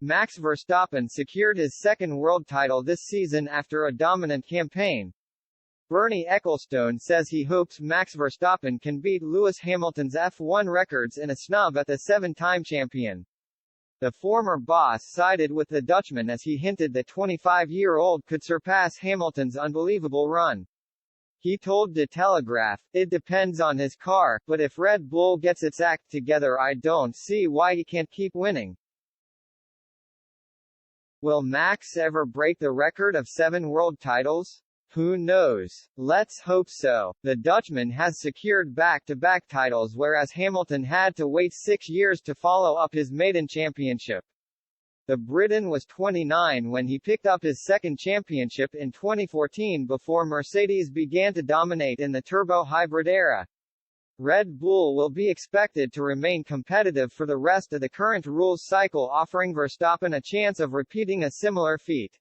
Max Verstappen secured his second world title this season after a dominant campaign. Bernie Ecclestone says he hopes Max Verstappen can beat Lewis Hamilton's F1 records in a snub at the seven-time champion. The former boss sided with the Dutchman as he hinted the 25-year-old could surpass Hamilton's unbelievable run. He told De Telegraph, "It depends on his car, but if Red Bull gets its act together I don't see why he can't keep winning." Will Max ever break the record of 7 world titles? Who knows? Let's hope so. The Dutchman has secured back-to-back titles whereas Hamilton had to wait 6 years to follow up his maiden championship. The Briton was 29 when he picked up his second championship in 2014 before Mercedes began to dominate in the turbo-hybrid era. Red Bull will be expected to remain competitive for the rest of the current rules cycle, offering Verstappen a chance of repeating a similar feat.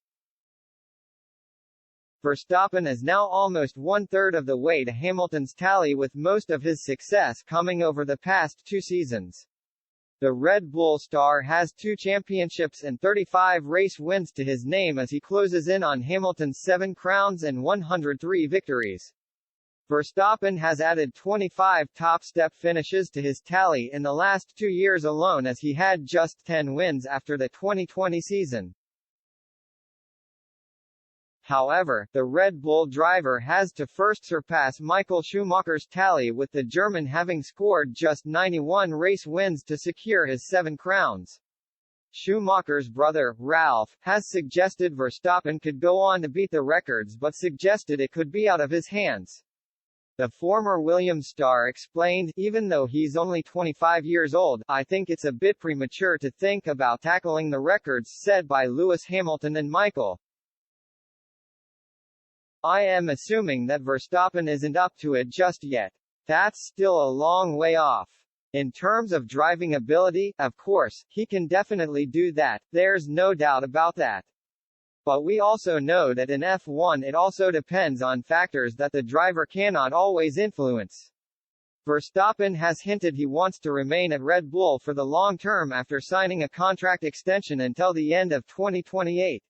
Verstappen is now almost one-third of the way to Hamilton's tally, with most of his success coming over the past 2 seasons. The Red Bull star has 2 championships and 35 race wins to his name as he closes in on Hamilton's 7 crowns and 103 victories. Verstappen has added 25 top-step finishes to his tally in the last 2 years alone, as he had just 10 wins after the 2020 season. However, the Red Bull driver has to first surpass Michael Schumacher's tally, with the German having scored just 91 race wins to secure his 7 crowns. Schumacher's brother, Ralf, has suggested Verstappen could go on to beat the records but suggested it could be out of his hands. The former Williams star explained, "Even though he's only 25 years old, I think it's a bit premature to think about tackling the records set by Lewis Hamilton and Michael. I am assuming that Verstappen isn't up to it just yet. That's still a long way off. In terms of driving ability, of course, he can definitely do that, there's no doubt about that. But we also know that in F1 it also depends on factors that the driver cannot always influence." Verstappen has hinted he wants to remain at Red Bull for the long term after signing a contract extension until the end of 2028.